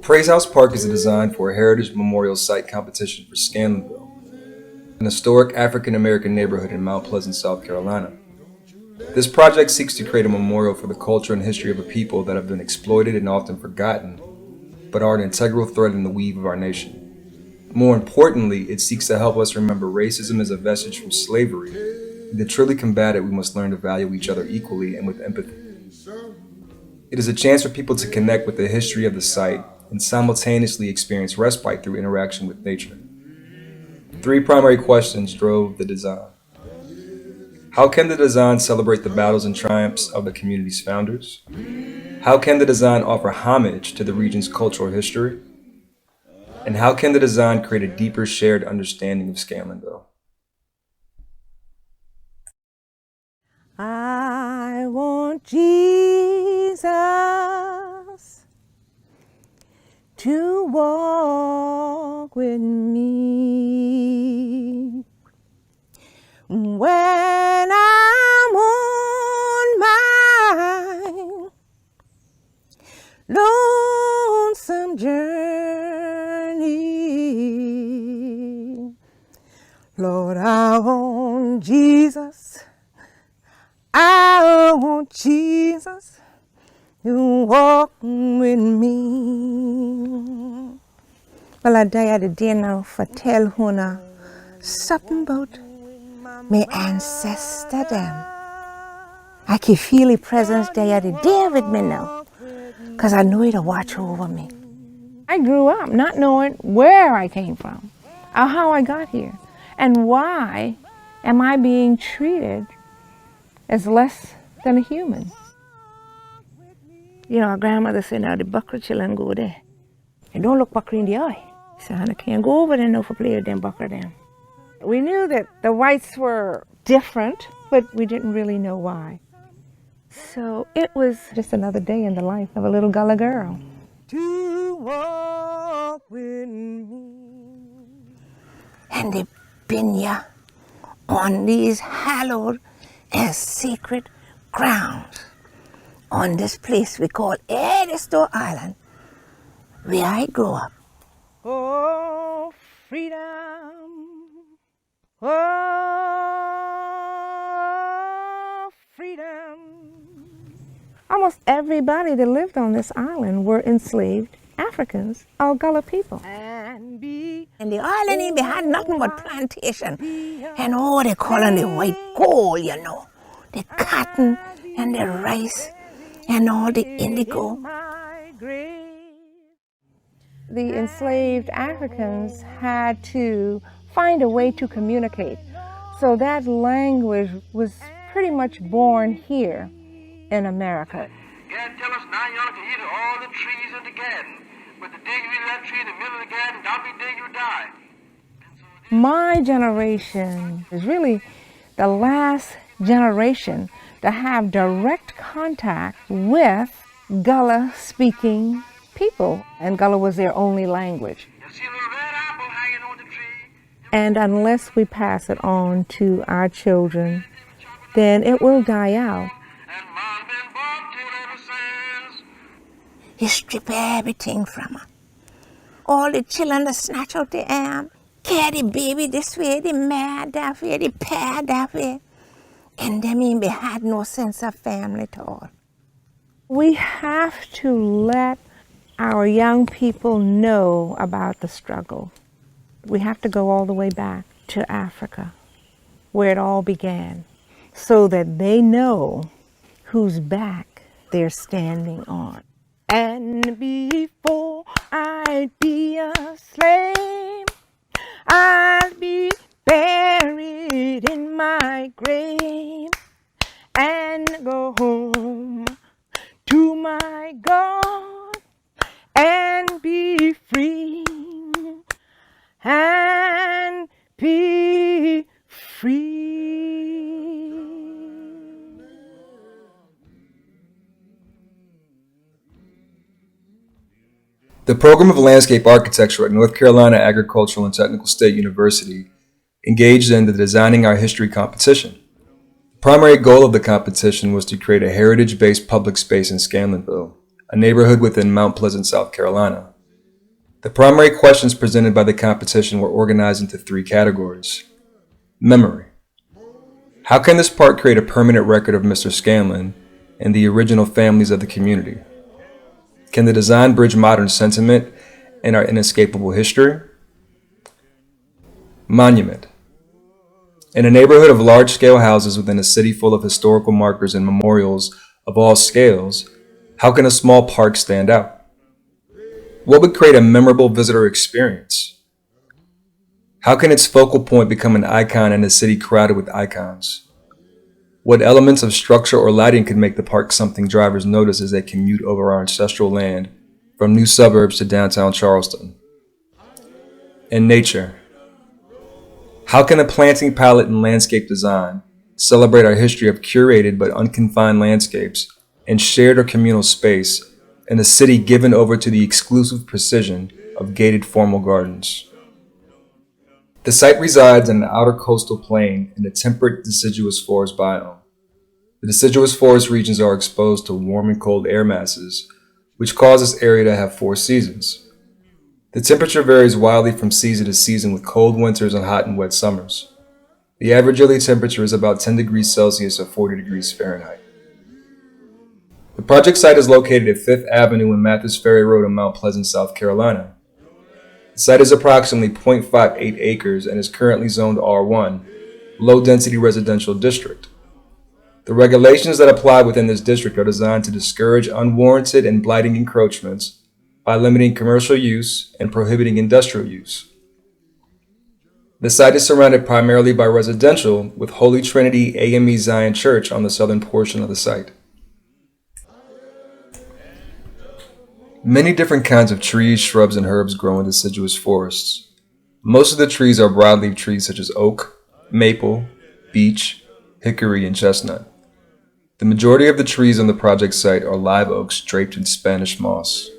Praise House Park is a design for a Heritage Memorial Site competition for Scanlonville, an historic African-American neighborhood in Mount Pleasant, South Carolina. This project seeks to create a memorial for the culture and history of a people that have been exploited and often forgotten, but are an integral thread in the weave of our nation. More importantly, it seeks to help us remember racism as a vestige from slavery, and to truly combat it, we must learn to value each other equally and with empathy. It is a chance for people to connect with the history of the site and simultaneously experience respite through interaction with nature. 3 primary questions drove the design. How can the design celebrate the battles and triumphs of the community's founders? How can the design offer homage to the region's cultural history? And how can the design create a deeper shared understanding of Scanlonville? I want Jesus to walk with me when I'm on my lonesome journey. Lord, I want Jesus. I want Jesus to walk with me. Well, I die the day now for tell Huna something about my ancestor them. I can feel the presence day the day with me now, because I know it'll watch over me. I grew up not knowing where I came from, or how I got here, and why am I being treated as less than a human. You know, our grandmother said, now the buckra children go there. And don't look buckra in the eye. So I can't go over there no for play with them buckra them. We knew that the whites were different, but we didn't really know why. So it was just another day in the life of a little Gullah girl. To walk with me. And they been ya on these hallowed as sacred grounds on this place we call Anacostia Island, where I grew up. Oh, freedom. Oh, freedom. Almost everybody that lived on this island were enslaved Africans, all Gullah people. And the island had nothing but plantation. And all they calling the white gold, you know. The cotton and the rice and all the indigo. The enslaved Africans had to find a way to communicate. So that language was pretty much born here in America. God tell us now y'all can eat all the trees in the garden. But the day you eat that tree in the middle of the garden, don't be day you die. My generation is really the last generation to have direct contact with Gullah-speaking people, and Gullah was their only language. You see a little red apple hanging on the tree. And unless we pass it on to our children, then it will die out. And Mom been bought till ever since. He strip everything from her. All the children that snatch out the arm, carry the baby this way, the mare that way, the pear that way. And they mean they had no sense of family at all. We have to let our young people know about the struggle. We have to go all the way back to Africa, where it all began, so that they know whose back they're standing on. And before I'd be a slave, I'd be buried in my grave and go home to my God and be free and be free. The program of landscape architecture at North Carolina Agricultural and Technical State University engaged in the Designing Our History competition. The primary goal of the competition was to create a heritage-based public space in Scanlonville, a neighborhood within Mount Pleasant, South Carolina. The primary questions presented by the competition were organized into 3 categories. Memory. How can this park create a permanent record of Mr. Scanlon and the original families of the community? Can the design bridge modern sentiment and our inescapable history? Monument. In a neighborhood of large-scale houses within a city full of historical markers and memorials of all scales, how can a small park stand out? What would create a memorable visitor experience? How can its focal point become an icon in a city crowded with icons? What elements of structure or lighting could make the park something drivers notice as they commute over our ancestral land from new suburbs to downtown Charleston? And nature. How can a planting palette and landscape design celebrate our history of curated but unconfined landscapes and shared or communal space in a city given over to the exclusive precision of gated formal gardens? The site resides in an outer coastal plain in a temperate deciduous forest biome. The deciduous forest regions are exposed to warm and cold air masses, which cause this area to have 4 seasons. The temperature varies wildly from season to season with cold winters and hot and wet summers. The average yearly temperature is about 10 degrees Celsius or 40 degrees Fahrenheit. The project site is located at 5th Avenue and Mathis Ferry Road in Mount Pleasant, South Carolina. The site is approximately 0.58 acres and is currently zoned R1, low-density residential district. The regulations that apply within this district are designed to discourage unwarranted and blighting encroachments by limiting commercial use and prohibiting industrial use. The site is surrounded primarily by residential, with Holy Trinity AME Zion Church on the southern portion of the site. Many different kinds of trees, shrubs, and herbs grow in deciduous forests. Most of the trees are broadleaf trees such as oak, maple, beech, hickory, and chestnut. The majority of the trees on the project site are live oaks draped in Spanish moss.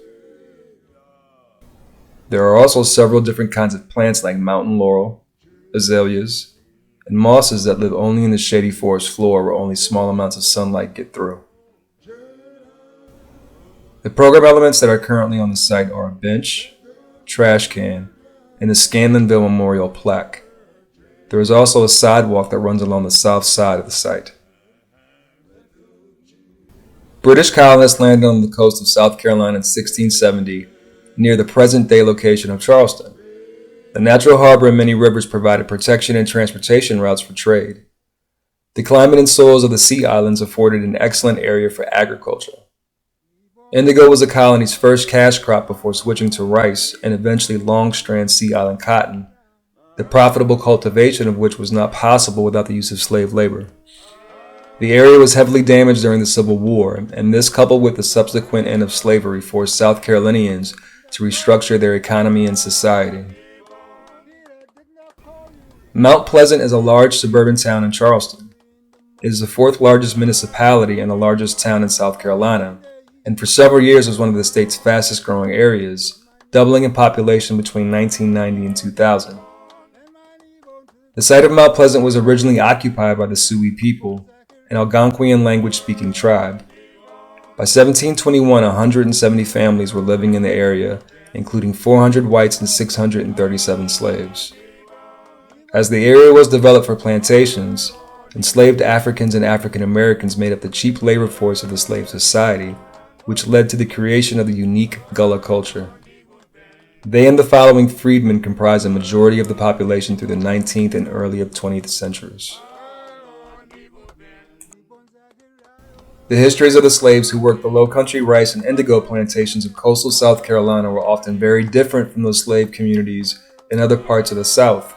There are also several different kinds of plants like mountain laurel, azaleas, and mosses that live only in the shady forest floor where only small amounts of sunlight get through. The program elements that are currently on the site are a bench, trash can, and the Scanlonville Memorial plaque. There is also a sidewalk that runs along the south side of the site. British colonists landed on the coast of South Carolina in 1670, near the present-day location of Charleston. The natural harbor and many rivers provided protection and transportation routes for trade. The climate and soils of the Sea Islands afforded an excellent area for agriculture. Indigo was the colony's first cash crop before switching to rice and eventually long-strand Sea Island cotton, the profitable cultivation of which was not possible without the use of slave labor. The area was heavily damaged during the Civil War, and this, coupled with the subsequent end of slavery, forced South Carolinians to restructure their economy and society. Mount Pleasant is a large suburban town in Charleston. It is the 4th largest municipality and the largest town in South Carolina, and for several years was one of the state's fastest growing areas, doubling in population between 1990 and 2000. The site of Mount Pleasant was originally occupied by the Sioux people, an Algonquian language-speaking tribe. By 1721, 170 families were living in the area, including 400 whites and 637 slaves. As the area was developed for plantations, enslaved Africans and African Americans made up the cheap labor force of the slave society, which led to the creation of the unique Gullah culture. They and the following freedmen comprised a majority of the population through the 19th and early 20th centuries. The histories of the slaves who worked the low-country rice and indigo plantations of coastal South Carolina were often very different from those slave communities in other parts of the South,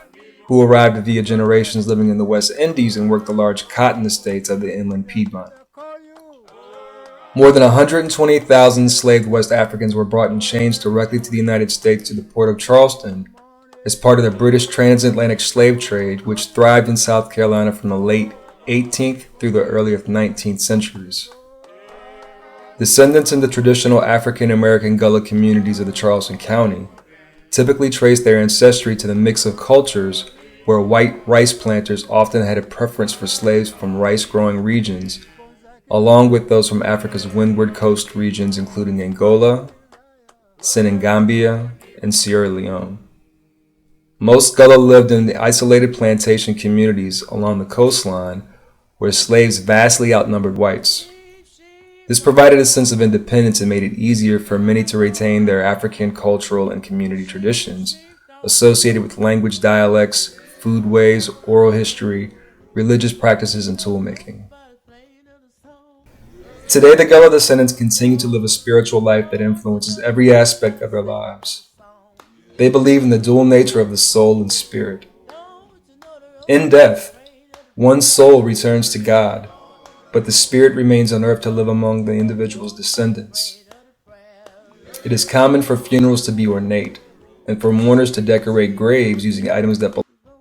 who arrived via generations living in the West Indies and worked the large cotton estates of the inland Piedmont. More than 120,000 enslaved West Africans were brought in chains directly to the United States to the port of Charleston as part of the British transatlantic slave trade, which thrived in South Carolina from the late 18th through the early 19th centuries. Descendants in the traditional African American Gullah communities of the Charleston County typically trace their ancestry to the mix of cultures where white rice planters often had a preference for slaves from rice-growing regions, along with those from Africa's windward coast regions including Angola, Senegambia, and Sierra Leone. Most Gullah lived in the isolated plantation communities along the coastline where slaves vastly outnumbered whites. This provided a sense of independence and made it easier for many to retain their African cultural and community traditions associated with language dialects, foodways, oral history, religious practices, and toolmaking. Today, the Gullah descendants continue to live a spiritual life that influences every aspect of their lives. They believe in the dual nature of the soul and spirit. In death, one's soul returns to God, but the spirit remains on earth to live among the individual's descendants. It is common for funerals to be ornate, and for mourners to decorate graves using items that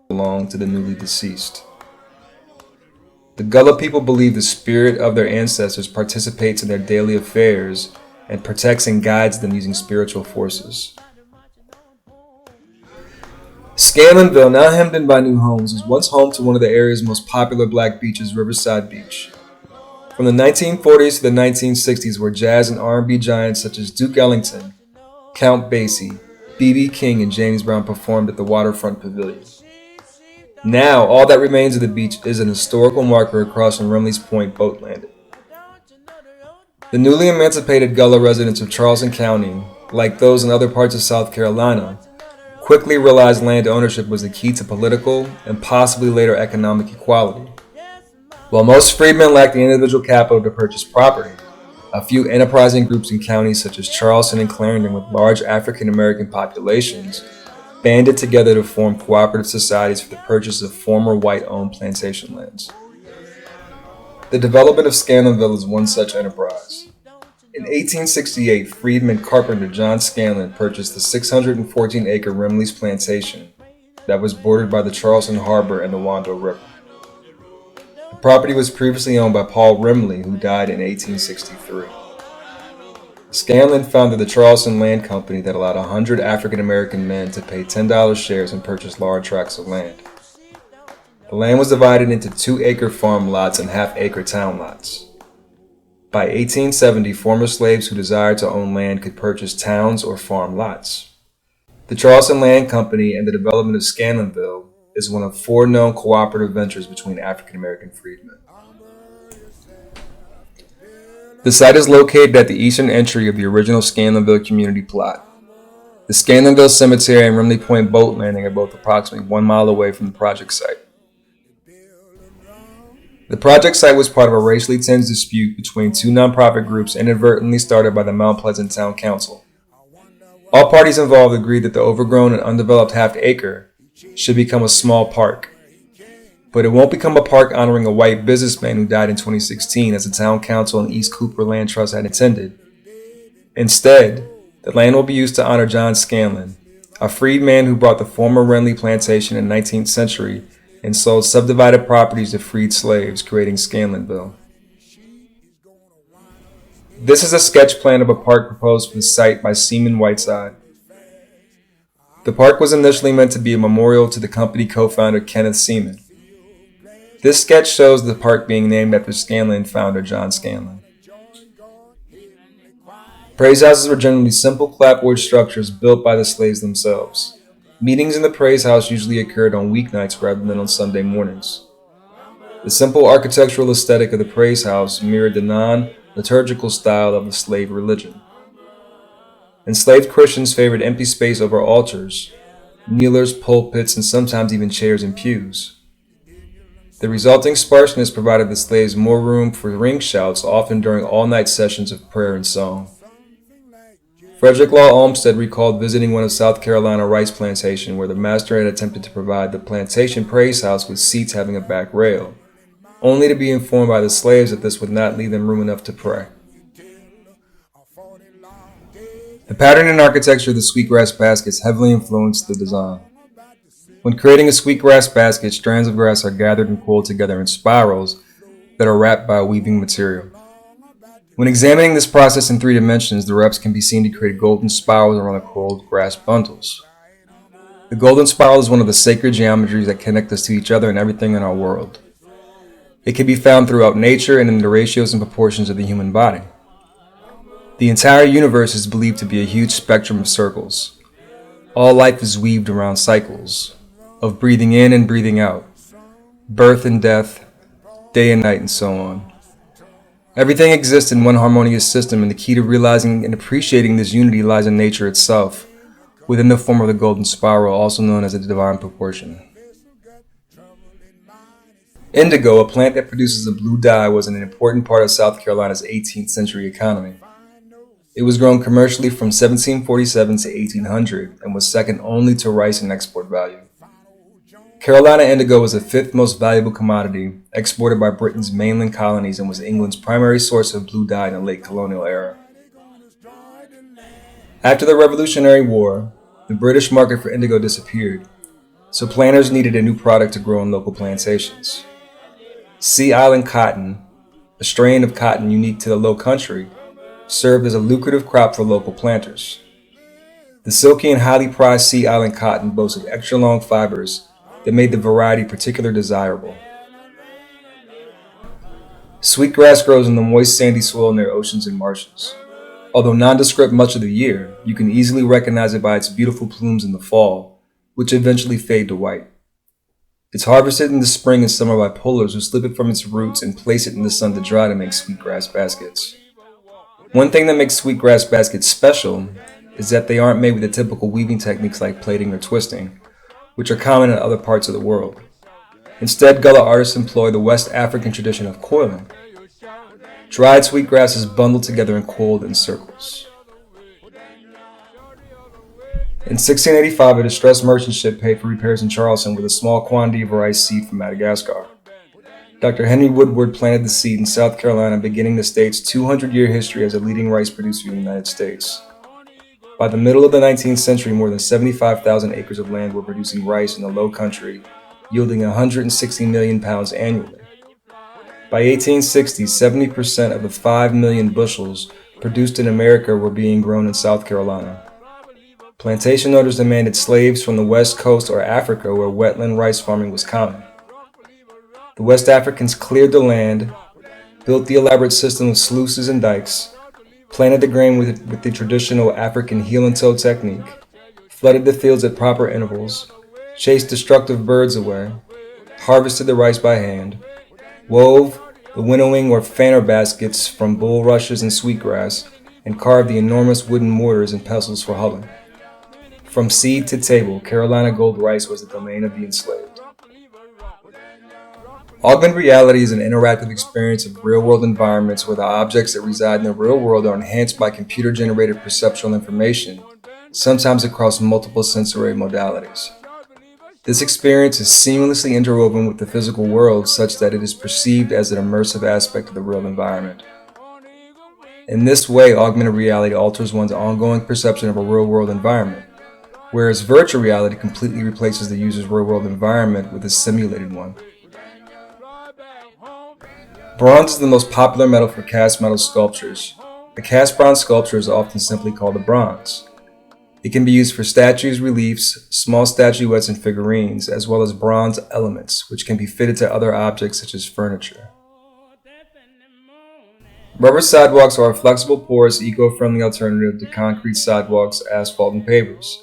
belong to the newly deceased. The Gullah people believe the spirit of their ancestors participates in their daily affairs and protects and guides them using spiritual forces. Scanlonville, now hemmed in by new homes, was once home to one of the area's most popular black beaches, Riverside Beach. From the 1940s to the 1960s, where jazz and R&B giants such as Duke Ellington, Count Basie, B.B. King, and James Brown performed at the waterfront pavilion. Now, all that remains of the beach is an historical marker across from Remley's Point boat landing. The newly emancipated Gullah residents of Charleston County, like those in other parts of South Carolina, quickly realized land ownership was the key to political and possibly later economic equality. While most freedmen lacked the individual capital to purchase property, a few enterprising groups in counties such as Charleston and Clarendon with large African American populations banded together to form cooperative societies for the purchase of former white-owned plantation lands. The development of Scanlonville is one such enterprise. In 1868, freedman carpenter John Scanlon purchased the 614-acre Remley's plantation that was bordered by the Charleston Harbor and the Wando River. The property was previously owned by Paul Remley, who died in 1863. Scanlon founded the Charleston Land Company that allowed 100 African American men to pay $10 shares and purchase large tracts of land. The land was divided into 2-acre farm lots and half-acre town lots. By 1870, former slaves who desired to own land could purchase towns or farm lots. The Charleston Land Company and the development of Scanlonville is one of 4 known cooperative ventures between African American freedmen. The site is located at the eastern entry of the original Scanlonville community plot. The Scanlonville Cemetery and Remley Point boat landing are both approximately 1 mile away from the project site. The project site was part of a racially tinged dispute between 2 nonprofit groups inadvertently started by the Mount Pleasant Town Council. All parties involved agreed that the overgrown and undeveloped half-acre should become a small park. But it won't become a park honoring a white businessman who died in 2016 as the town council and East Cooper Land Trust had intended. Instead, the land will be used to honor John Scanlon, a freedman who bought the former Remley plantation in the 19th century and sold subdivided properties to freed slaves, creating Scanlonville. This is a sketch plan of a park proposed for the site by Seaman Whiteside. The park was initially meant to be a memorial to the company co-founder Kenneth Seaman. This sketch shows the park being named after Scanlon founder John Scanlon. Praise houses were generally simple clapboard structures built by the slaves themselves. Meetings in the praise house usually occurred on weeknights rather than on Sunday mornings. The simple architectural aesthetic of the praise house mirrored the non-liturgical style of the slave religion. Enslaved Christians favored empty space over altars, kneelers, pulpits, and sometimes even chairs and pews. The resulting sparseness provided the slaves more room for ring shouts, often during all-night sessions of prayer and song. Frederick Law Olmsted recalled visiting one of South Carolina rice plantation where the master had attempted to provide the plantation praise house with seats having a back rail, only to be informed by the slaves that this would not leave them room enough to pray. The pattern and architecture of the sweetgrass baskets heavily influenced the design. When creating a sweetgrass basket, strands of grass are gathered and coiled together in spirals that are wrapped by a weaving material. When examining this process in 3 dimensions, the wraps can be seen to create golden spirals around the coiled grass bundles. The golden spiral is one of the sacred geometries that connect us to each other and everything in our world. It can be found throughout nature and in the ratios and proportions of the human body. The entire universe is believed to be a huge spectrum of circles. All life is weaved around cycles of breathing in and breathing out, birth and death, day and night, and so on. Everything exists in one harmonious system, and the key to realizing and appreciating this unity lies in nature itself, within the form of the golden spiral, also known as the divine proportion. Indigo, a plant that produces a blue dye, was an important part of South Carolina's 18th century economy. It was grown commercially from 1747 to 1800 and was second only to rice in export value. Carolina indigo was the fifth most valuable commodity exported by Britain's mainland colonies and was England's primary source of blue dye in the late colonial era. After the Revolutionary War, the British market for indigo disappeared, so planters needed a new product to grow on local plantations. Sea Island cotton, a strain of cotton unique to the Low Country, served as a lucrative crop for local planters. The silky and highly prized Sea Island cotton boasted extra long fibers that made the variety particularly desirable. Sweetgrass grows in the moist sandy soil near oceans and marshes. Although nondescript much of the year, you can easily recognize it by its beautiful plumes in the fall, which eventually fade to white. It's harvested in the spring and summer by pullers who slip it from its roots and place it in the sun to dry to make sweetgrass baskets. One thing that makes sweetgrass baskets special is that they aren't made with the typical weaving techniques like plaiting or twisting, which are common in other parts of the world. Instead, Gullah artists employ the West African tradition of coiling. Dried sweetgrass is bundled together and coiled in circles. In 1685, a distressed merchant ship paid for repairs in Charleston with a small quantity of rice seed from Madagascar. Dr. Henry Woodward planted the seed in South Carolina, beginning the state's 200-year history as a leading rice producer in the United States. By the middle of the 19th century, more than 75,000 acres of land were producing rice in the Low Country, yielding 160 million pounds annually. By 1860, 70% of the 5 million bushels produced in America were being grown in South Carolina. Plantation owners demanded slaves from the West Coast or Africa, where wetland rice farming was common. The West Africans cleared the land, built the elaborate system of sluices and dikes, planted the grain with the traditional African heel and toe technique, flooded the fields at proper intervals, chased destructive birds away, harvested the rice by hand, wove the winnowing or fanner baskets from bulrushes and sweetgrass, and carved the enormous wooden mortars and pestles for hulling. From seed to table, Carolina gold rice was the domain of the enslaved. Augmented reality is an interactive experience of real-world environments where the objects that reside in the real world are enhanced by computer-generated perceptual information, sometimes across multiple sensory modalities. This experience is seamlessly interwoven with the physical world such that it is perceived as an immersive aspect of the real environment. In this way, augmented reality alters one's ongoing perception of a real-world environment, whereas virtual reality completely replaces the user's real-world environment with a simulated one. Bronze is the most popular metal for cast metal sculptures. A cast bronze sculpture is often simply called a bronze. It can be used for statues, reliefs, small statuettes, and figurines, as well as bronze elements, which can be fitted to other objects such as furniture. Rubber sidewalks are a flexible, porous, eco-friendly alternative to concrete sidewalks, asphalt, and pavers.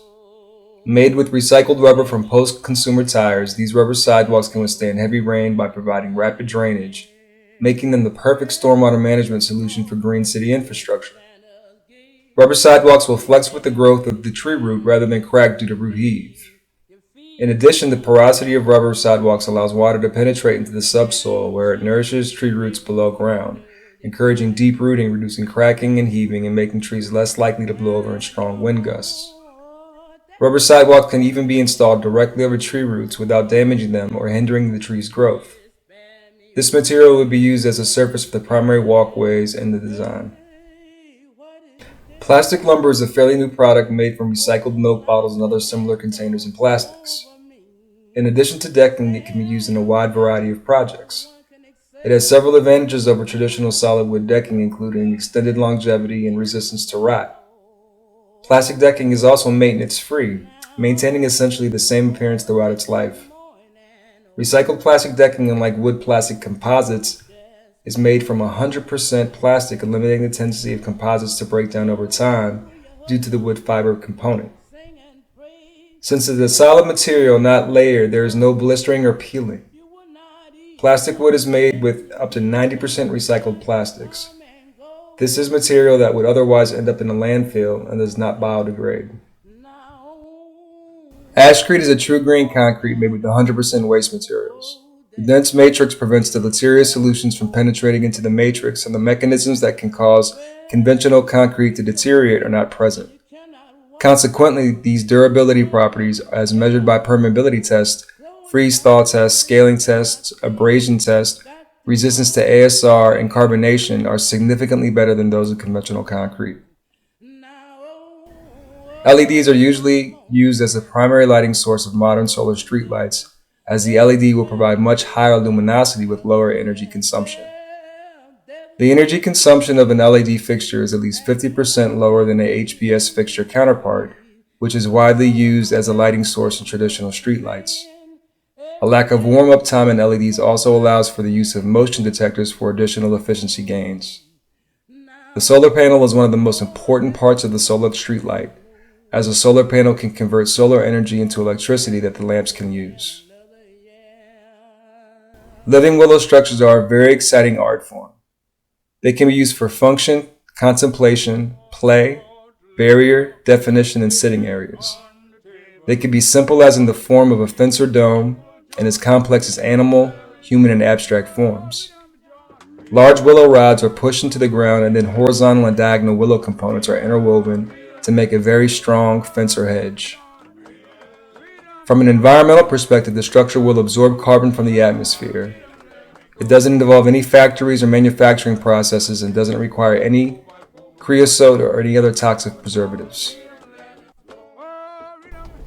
Made with recycled rubber from post-consumer tires, these rubber sidewalks can withstand heavy rain by providing rapid drainage, making them the perfect stormwater management solution for green city infrastructure. Rubber sidewalks will flex with the growth of the tree root rather than crack due to root heave. In addition, the porosity of rubber sidewalks allows water to penetrate into the subsoil where it nourishes tree roots below ground, encouraging deep rooting, reducing cracking and heaving, and making trees less likely to blow over in strong wind gusts. Rubber sidewalks can even be installed directly over tree roots without damaging them or hindering the tree's growth. This material would be used as a surface for the primary walkways in the design. Plastic lumber is a fairly new product made from recycled milk bottles and other similar containers and plastics. In addition to decking, it can be used in a wide variety of projects. It has several advantages over traditional solid wood decking, including extended longevity and resistance to rot. Plastic decking is also maintenance-free, maintaining essentially the same appearance throughout its life. Recycled plastic decking, unlike wood plastic composites, is made from 100% plastic, eliminating the tendency of composites to break down over time due to the wood fiber component. Since it is a solid material, not layered, there is no blistering or peeling. Plastic wood is made with up to 90% recycled plastics. This is material that would otherwise end up in a landfill and does not biodegrade. Ashcrete is a true green concrete made with 100% waste materials. The dense matrix prevents deleterious solutions from penetrating into the matrix, and the mechanisms that can cause conventional concrete to deteriorate are not present. Consequently, these durability properties, as measured by permeability tests, freeze-thaw tests, scaling tests, abrasion tests, resistance to ASR, and carbonation, are significantly better than those of conventional concrete. LEDs are usually used as the primary lighting source of modern solar streetlights, as the LED will provide much higher luminosity with lower energy consumption. The energy consumption of an LED fixture is at least 50% lower than a HPS fixture counterpart, which is widely used as a lighting source in traditional streetlights. A lack of warm-up time in LEDs also allows for the use of motion detectors for additional efficiency gains. The solar panel is one of the most important parts of the solar streetlight, as a solar panel can convert solar energy into electricity that the lamps can use. Living willow structures are a very exciting art form. They can be used for function, contemplation, play, barrier, definition, and sitting areas. They can be simple as in the form of a fence or dome, and as complex as animal, human, and abstract forms. Large willow rods are pushed into the ground, and then horizontal and diagonal willow components are interwoven to make a very strong fence or hedge. From an environmental perspective, the structure will absorb carbon from the atmosphere. It doesn't involve any factories or manufacturing processes and doesn't require any creosote or any other toxic preservatives.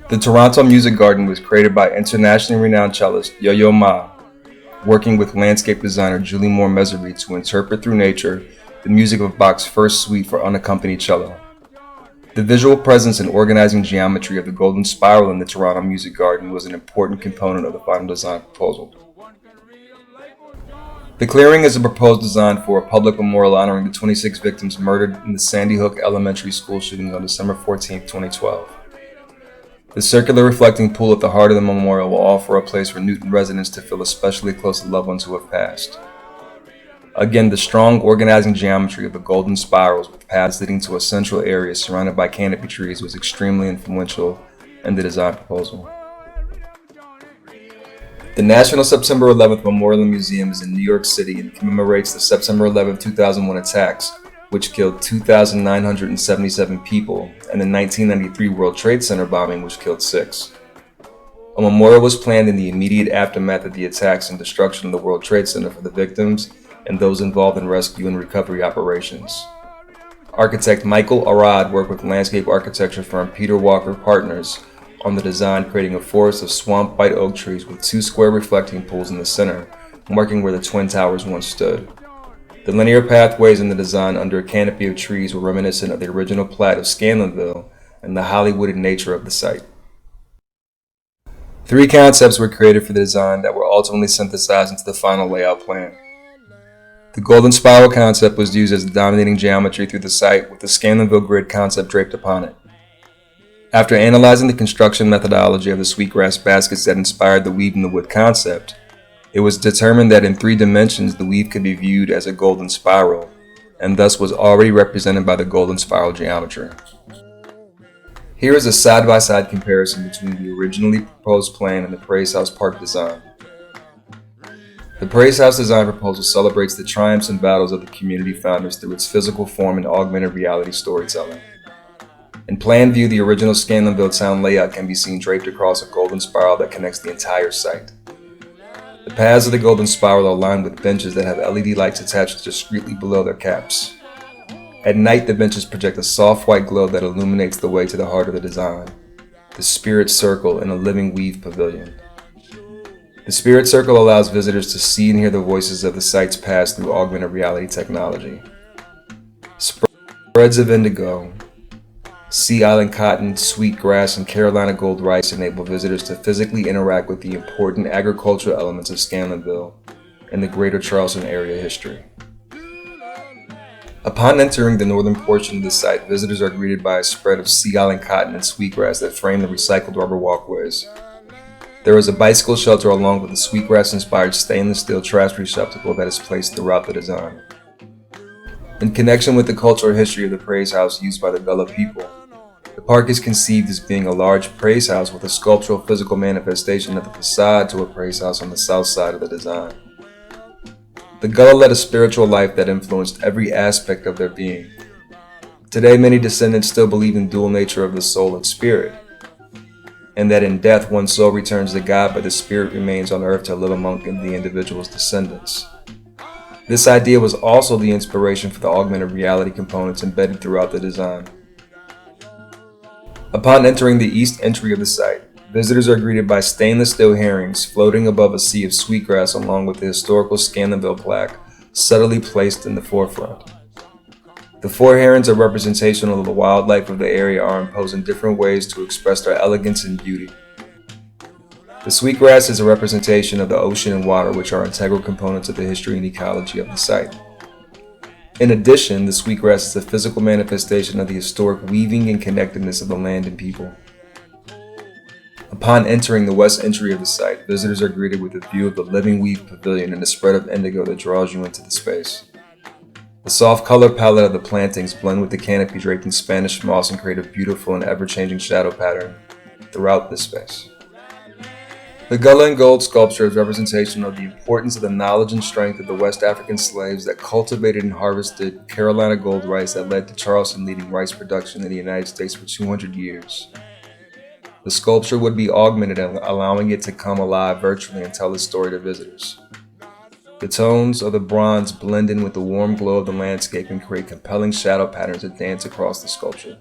The Toronto Music Garden was created by internationally renowned cellist Yo-Yo Ma, working with landscape designer Julie Moore-Mesery to interpret through nature the music of Bach's first suite for unaccompanied cello. The visual presence and organizing geometry of the golden spiral in the Toronto Music Garden was an important component of the final design proposal. The clearing is a proposed design for a public memorial honoring the 26 victims murdered in the Sandy Hook Elementary School shootings on December 14, 2012. The circular reflecting pool at the heart of the memorial will offer a place for Newton residents to feel especially close to loved ones who have passed. Again, the strong organizing geometry of the golden spirals with paths leading to a central area surrounded by canopy trees was extremely influential in the design proposal. The National September 11th Memorial Museum is in New York City and commemorates the September 11, 2001 attacks, which killed 2,977 people, and the 1993 World Trade Center bombing, which killed 6. A memorial was planned in the immediate aftermath of the attacks and destruction of the World Trade Center for the victims and those involved in rescue and recovery operations. Architect Michael Arad worked with landscape architecture firm Peter Walker Partners on the design, creating a forest of swamp white oak trees with 2 square reflecting pools in the center, marking where the Twin Towers once stood. The linear pathways in the design under a canopy of trees were reminiscent of the original plat of Scanlonville and the Hollywooded nature of the site. 3 concepts were created for the design that were ultimately synthesized into the final layout plan. The golden spiral concept was used as the dominating geometry through the site, with the Scanlonville grid concept draped upon it. After analyzing the construction methodology of the sweetgrass baskets that inspired the weave in the wood concept, it was determined that in 3 dimensions the weave could be viewed as a golden spiral, and thus was already represented by the golden spiral geometry. Here is a side-by-side comparison between the originally proposed plan and the Praise House Park design. The Praise House design proposal celebrates the triumphs and battles of the community founders through its physical form and augmented reality storytelling. In plan view, the original Scanlonville town layout can be seen draped across a golden spiral that connects the entire site. The paths of the golden spiral are lined with benches that have LED lights attached discreetly below their caps. At night, the benches project a soft white glow that illuminates the way to the heart of the design, the Spirit Circle in a living weave pavilion. The Spirit Circle allows visitors to see and hear the voices of the site's past through augmented reality technology. Spreads of indigo, sea island cotton, sweet grass, and Carolina gold rice enable visitors to physically interact with the important agricultural elements of Scanlonville and the greater Charleston area history. Upon entering the northern portion of the site, visitors are greeted by a spread of sea island cotton and sweetgrass that frame the recycled rubber walkways. There is a bicycle shelter along with a sweetgrass-inspired stainless steel trash receptacle that is placed throughout the design. In connection with the cultural history of the praise house used by the Gullah people, the park is conceived as being a large praise house with a sculptural physical manifestation of the facade to a praise house on the south side of the design. The Gullah led a spiritual life that influenced every aspect of their being. Today, many descendants still believe in dual nature of the soul and spirit, and that in death one's soul returns to God but the spirit remains on earth to live among the individual's descendants. This idea was also the inspiration for the augmented reality components embedded throughout the design. Upon entering the east entry of the site, visitors are greeted by stainless steel herrings floating above a sea of sweetgrass along with the historical Scanlonville plaque subtly placed in the forefront. The four herons are representational of the wildlife of the area are imposed in different ways to express their elegance and beauty. The sweetgrass is a representation of the ocean and water, which are integral components of the history and ecology of the site. In addition, the sweetgrass is a physical manifestation of the historic weaving and connectedness of the land and people. Upon entering the west entry of the site, visitors are greeted with a view of the living weave pavilion and the spread of indigo that draws you into the space. The soft color palette of the plantings blend with the canopy draped in Spanish moss and create a beautiful and ever-changing shadow pattern throughout this space. The Gullah and gold sculpture is representation of the importance of the knowledge and strength of the West African slaves that cultivated and harvested Carolina gold rice that led to Carlson leading rice production in the United States for 200 years. The sculpture would be augmented, allowing it to come alive virtually and tell its story to visitors. The tones of the bronze blend in with the warm glow of the landscape and create compelling shadow patterns that dance across the sculpture.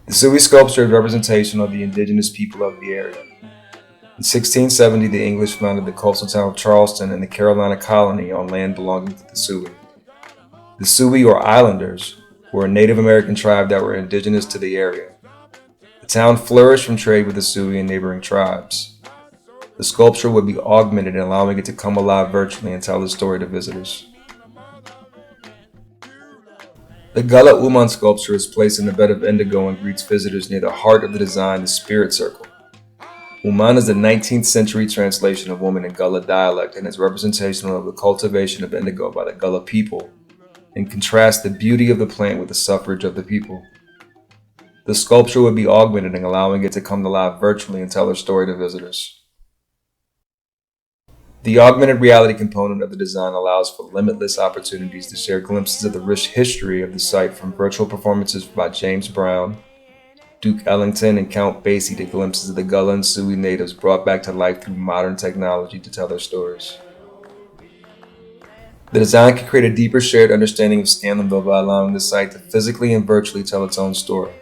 The Sioux sculpture is representation of the indigenous people of the area. In 1670, the English founded the coastal town of Charleston and the Carolina colony on land belonging to the Sioux. The Sioux, or Islanders, were a Native American tribe that were indigenous to the area. The town flourished from trade with the Sioux and neighboring tribes. The sculpture would be augmented, allowing it to come alive virtually and tell the story to visitors. The Gullah Uman sculpture is placed in a bed of indigo and greets visitors near the heart of the design, the spirit circle. Uman is the 19th century translation of woman in Gullah dialect and is representational of the cultivation of indigo by the Gullah people, and contrasts the beauty of the plant with the suffrage of the people. The sculpture would be augmented and allowing it to come to life virtually and tell her story to visitors. The augmented reality component of the design allows for limitless opportunities to share glimpses of the rich history of the site, from virtual performances by James Brown, Duke Ellington, and Count Basie to glimpses of the Gullah and Sioux natives brought back to life through modern technology to tell their stories. The design can create a deeper shared understanding of Scanlonville by allowing the site to physically and virtually tell its own story.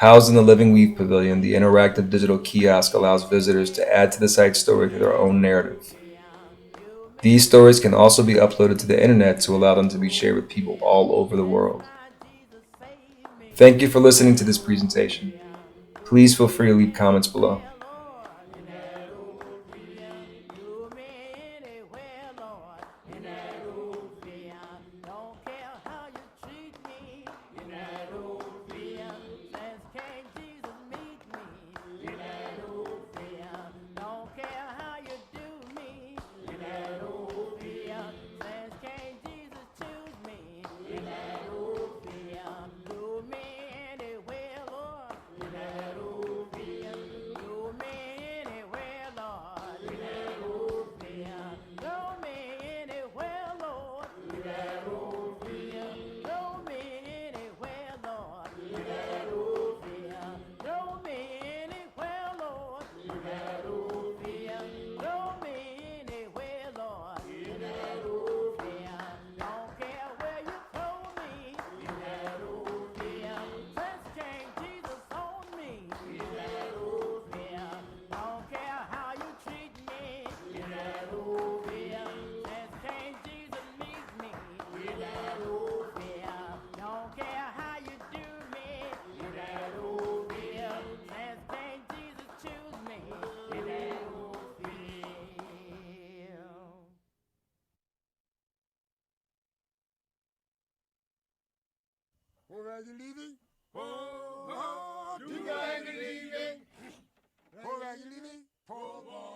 Housed in the Living Weave Pavilion, the interactive digital kiosk allows visitors to add to the site's story through their own narrative. These stories can also be uploaded to the internet to allow them to be shared with people all over the world. Thank you for listening to this presentation. Please feel free to leave comments below. Poor as you leaving. Oh, do as you leaving. Poor as you leaving. Poor boy.